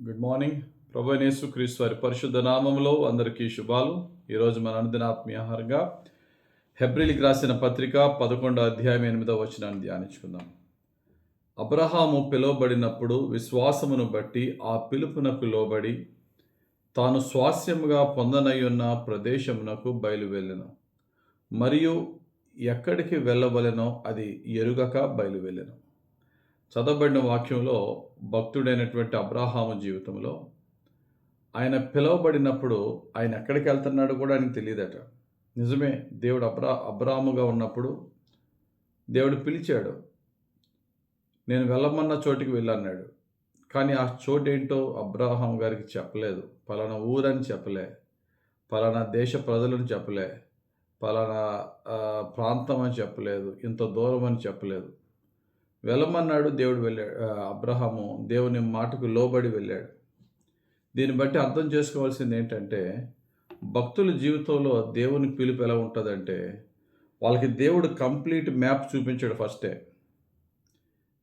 Good morning. ప్రభు యేసు క్రీస్తు వారి పరిశుద్ధ నామములో అందరికీ శుభాలు. ఈరోజు మన అనుదిన ఆత్మీయ ఆహారంగా హెబ్రీలకు రాసిన పత్రిక 11వ అధ్యాయం 8వ వచనాన్ని ధ్యానించుకుందాం. అబ్రహాము పిలువబడినప్పుడు విశ్వాసమును బట్టి ఆ పిలుపునకు లోబడి తాను స్వాస్యముగా పొందనయ్యున్న ప్రదేశమునకు బయలువెళ్ళెను, మరియు ఎక్కడికి వెళ్ళవలెనో అది ఎరుగక బయలువెళ్ళెను. చదవబడిన వాక్యంలో భక్తుడైనటువంటి అబ్రహాము జీవితంలో ఆయన పిలువబడినప్పుడు ఆయన ఎక్కడికి వెళ్తున్నాడో కూడా ఆయనకు తెలియదట. నిజమే, దేవుడు అబ్రాహాముగా ఉన్నప్పుడు దేవుడు పిలిచాడు, నేను వెళ్ళమన్న చోటికి వెళ్ళన్నాడు. కానీ ఆ చోటు ఏంటో అబ్రహాం గారికి చెప్పలేదు. పలానా ఊరని చెప్పలే, పలానా దేశ ప్రజలను చెప్పలే, పలానా ప్రాంతం అని చెప్పలేదు, ఇంత దూరం అని చెప్పలేదు. వెళ్ళమన్నాడు, దేవుడు వెళ్ళాడు. అబ్రహాము దేవుని మాటకు లోబడి వెళ్ళాడు. దీన్ని బట్టి అర్థం చేసుకోవాల్సింది ఏంటంటే, భక్తుల జీవితంలో దేవుని పిలుపు ఎలా ఉంటుందంటే, వాళ్ళకి దేవుడు కంప్లీట్ మ్యాప్ చూపించాడు. ఫస్టే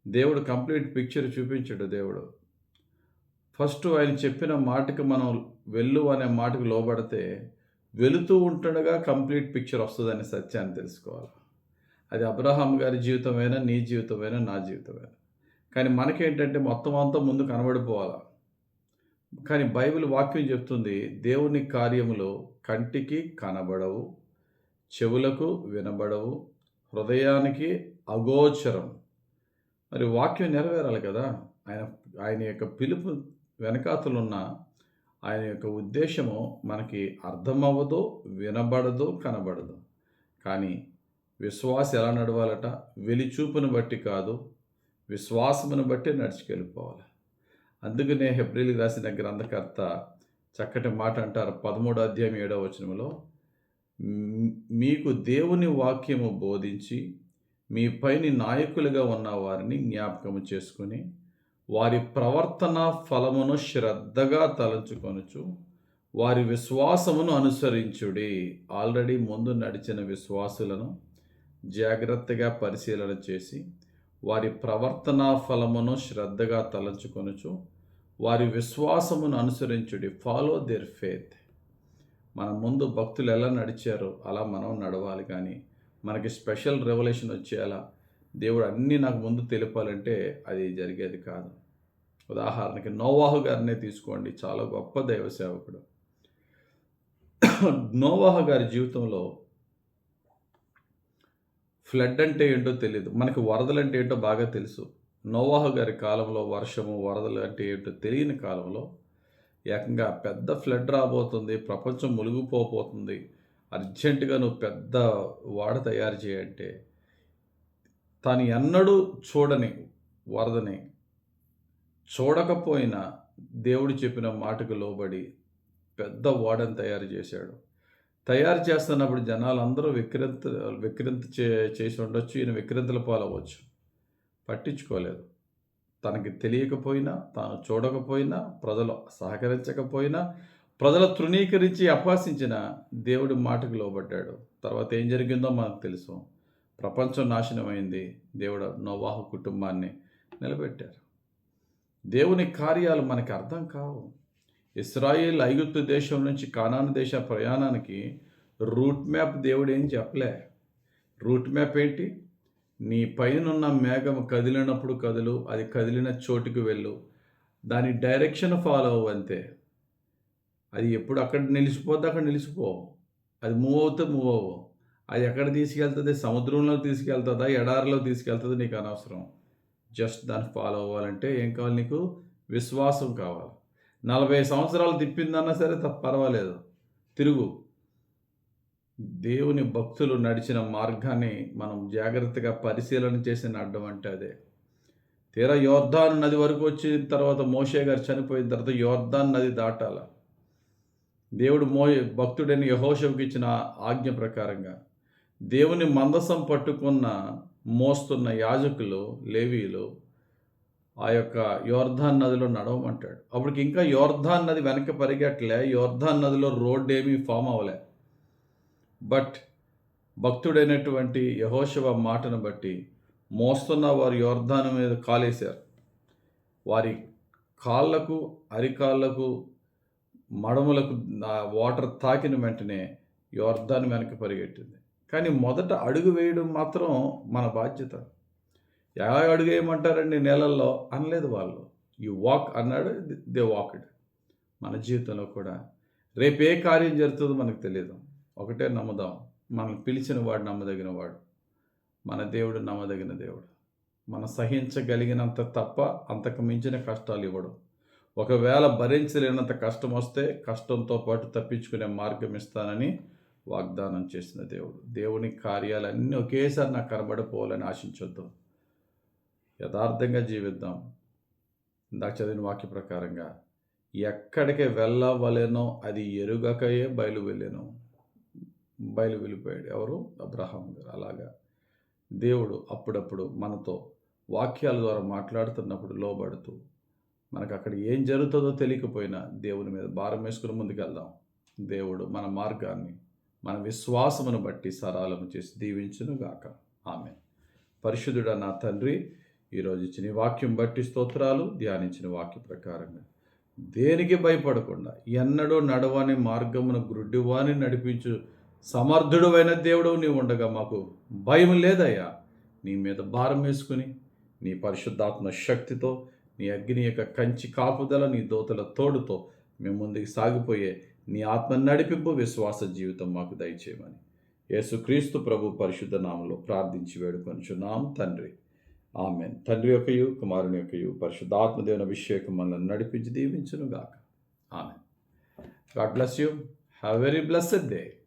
దేవుడు కంప్లీట్ పిక్చర్ చూపించాడు. దేవుడు ఫస్ట్ ఆయన చెప్పిన మాటకి మనం వెళ్ళు అనే మాటకు లోబడితే వెళుతూ ఉంటుండగా కంప్లీట్ పిక్చర్ వస్తుందనే సత్యాన్ని తెలుసుకోవాలి. అది అబ్రహాం గారి జీవితమైనా, నీ జీవితమైనా, నా జీవితమైనా. కానీ మనకేంటంటే మొత్తం అంతా ముందు కనబడిపోవాలి. కానీ బైబిల్ వాక్యం చెప్తుంది, దేవుని కార్యములు కంటికి కనబడవు, చెవులకు వినబడవు, హృదయానికి అగోచరం. మరి వాక్యం నెరవేరాలి కదా. ఆయన ఆయన యొక్క పిలుపు వెనకాతలున్న ఆయన యొక్క ఉద్దేశము మనకి అర్థమవ్వదు, వినబడదు, కనబడదు. కానీ విశ్వాసం ఎలా నడవాలట? వెలిచూపును బట్టి కాదు, విశ్వాసమును బట్టి నడుచుకెళ్ళిపోవాలి. అందుకనే హెబ్రీలకు రాసిన గ్రంథకర్త చక్కటి మాట అంటారు. 13వ అధ్యాయం 7వ వచనంలో, మీకు దేవుని వాక్యము బోధించి మీ పైని నాయకులుగా ఉన్న వారిని జ్ఞాపకము చేసుకుని వారి ప్రవర్తన ఫలమును శ్రద్ధగా తలంచుకొనుచు వారి విశ్వాసమును అనుసరించుడి. ఆల్రెడీ ముందు నడిచిన విశ్వాసులను జాగ్రత్తగా పరిశీలన చేసి వారి ప్రవర్తనా ఫలమును శ్రద్ధగా తలంచుకొనుచు వారి విశ్వాసమును అనుసరించుడి. Follow there faith. మన ముందు భక్తులు ఎలా నడిచారో అలా మనం నడవాలి. కానీ మనకి స్పెషల్ రెవల్యూషన్ వచ్చేలా దేవుడు అన్నీ నాకు ముందు తెలిపాలంటే అది జరిగేది కాదు. ఉదాహరణకి నోవాహు గారినే తీసుకోండి, చాలా గొప్ప దైవ సేవకుడు. నోవాహు గారి జీవితంలో ఫ్లడ్ అంటే ఏంటో తెలియదు, మనకి వరదలు అంటే ఏంటో బాగా తెలుసు. నోవాహు గారి కాలంలో వర్షము, వరదలు అంటే ఏంటో తెలియని కాలంలో ఏకంగా పెద్ద ఫ్లడ్ రాబోతుంది, ప్రపంచం మునిగిపోతుంది, అర్జెంటుగా నువ్వు పెద్ద వాడ తయారు చేయంటే తాను ఎన్నడూ చూడని వరదని చూడకపోయినా దేవుడు చెప్పిన మాటకు లోబడి పెద్ద వాడని తయారు చేశాడు. తయారు చేస్తున్నప్పుడు జనాలందరూ విక్రింత చేసి ఉండొచ్చు, ఈయన విక్రింతల పాలవ్వచ్చు. పట్టించుకోలేదు. తనకి తెలియకపోయినా, తాను చూడకపోయినా, ప్రజలు సహకరించకపోయినా, ప్రజలు తృణీకరించి అపహాసించిన దేవుడి మాటకు లోబడ్డాడు. తర్వాత ఏం జరిగిందో మనకు తెలుసు. ప్రపంచం నాశనమైంది. దేవుడు నోవాహు కుటుంబాన్ని నిలబెట్టారు. దేవుని కార్యాలు మనకి అర్థం కావు. ఇశ్రాయేల్ ఐగుప్తు దేశం నుంచి కానాను దేశ ప్రయాణానికి రూట్ మ్యాప్ దేవుడు ఏం చెప్పలే. రూట్ మ్యాప్ ఏంటి? నీ పైనున్న మేఘం కదిలినప్పుడు కదులు, అది కదిలిన చోటుకు వెళ్ళు, దాని డైరెక్షన్ ఫాలో అవ్వు అంతే. అది ఎప్పుడు అక్కడ నిలిచిపోద్ది అక్కడ నిలిచిపో, అది మూవ్ అవుతే మూవ్ అవ్వు. అది ఎక్కడ తీసుకెళ్తుంది? సముద్రంలో తీసుకెళ్తుందా, ఎడారిలో తీసుకెళ్తుంది, నీకు అనవసరం. జస్ట్ దాన్ని ఫాలో అవ్వాలంటే ఏం కావాలి? నీకు విశ్వాసం కావాలి. 40 సంవత్సరాలు తిప్పిందన్నా సరే పర్వాలేదు, తిరుగు. దేవుని భక్తులు నడిచిన మార్గాన్ని మనం జాగ్రత్తగా పరిశీలన చేసి నడడం అంటే అదే. తీరా యోర్దాను నది వరకు వచ్చిన తర్వాత, మోషే గారు చనిపోయిన తర్వాత యోర్దాను నది దాటాల. దేవుడు భక్తుడైన యెహోషువకు ఇచ్చిన ఆజ్ఞ ప్రకారంగా దేవుని మందసం పట్టుకున్న మోస్తున్న యాజకులు, లేవీయులు ఆ యొక్క యోర్దాన్ నదిలో నడవమంటాడు. అప్పటికి ఇంకా యోర్దాన్ నది వెనక పరిగెట్టలే, యోర్దాన్ నదిలో రోడ్డు ఏమీ ఫామ్ అవ్వలే. బట్ భక్తుడైనటువంటి యెహోషువ మాటను బట్టి మోస్తున్న వారు యోర్దాను మీద కాలేశారు. వారి కాళ్ళకు, అరికాళ్ళకు, మడములకు వాటర్ తాకిన వెంటనే యొర్దాను వెనక్కి పరిగెట్టింది. కానీ మొదట అడుగు వేయడం మాత్రం మన బాధ్యత. ఎలా అడుగు వేయమంటారండి నీళ్ళల్లో అనలేదు వాళ్ళు. యు వాక్ అన్నాడు, దే వాక్డ్. మన జీవితంలో కూడా రేపు ఏ కార్యం జరుగుతుందో మనకు తెలియదు. ఒకటే నమ్ముదాం, మనల్ని పిలిచిన వాడు నమ్మదగిన వాడు, మన దేవుడు నమ్మదగిన దేవుడు. మనం సహించగలిగినంత తప్ప అంతకు మించిన కష్టాలు ఇవ్వడు. ఒకవేళ భరించలేనంత కష్టం వస్తే కష్టంతో పాటు తప్పించుకునే మార్గం ఇస్తానని వాగ్దానం చేసిన దేవుడు. దేవుని కార్యాలన్నీ ఒకేసారి నాకు కనబడిపోవాలని ఆశించొద్దు. యథార్థంగా జీవిద్దాం. ఇందాక చదివిన వాక్య ప్రకారంగా ఎక్కడికి వెళ్ళవలెనో అది ఎరుగకయే బయలు వెళ్ళిపోయాడు. ఎవరు? అబ్రహాం గారు. అలాగా దేవుడు అప్పుడప్పుడు మనతో వాక్యాల ద్వారా మాట్లాడుతున్నప్పుడు లోబడుతూ, మనకు అక్కడ ఏం జరుగుతుందో తెలియకపోయినా దేవుని మీద భారం వేసుకుని ముందుకెళ్దాం. దేవుడు మన మార్గాన్ని, మన విశ్వాసమును బట్టి సరళము చేసి దీవించును గాక. ఆమేన్. పరిశుద్ధుడా నా తండ్రి, ఈరోజు ఇచ్చిన వాక్యం బట్టి స్తోత్రాలు. ధ్యానించిన వాక్య ప్రకారంగా దేనికి భయపడకుండా ఎన్నడూ నడవని మార్గమును గ్రుడ్డివాని నడిపించు సమర్థుడైన దేవుడు నీవు ఉండగా మాకు భయం లేదయ్యా. నీ మీద భారం వేసుకుని నీ పరిశుద్ధాత్మ శక్తితో, నీ అగ్ని యొక్క కంచి కాపుదల, నీ దోతల తోడుతో మేము ముందుకు సాగిపోయే నీ ఆత్మ నడిపింపు విశ్వాస జీవితం మాకు దయచేయమని యేసుక్రీస్తు ప్రభు పరిశుద్ధ నామములో ప్రార్థించి వేడుకొనుచున్నాం తండ్రి. ఆమేన్. తండ్రి యొక్కయు, కుమారుని యొక్కయు, పరిశుద్ధాత్మ దేవుని అభిషేకం మనల్ని నడిపించి దీవించును గాక. Amen. God bless you. Have very blessed day.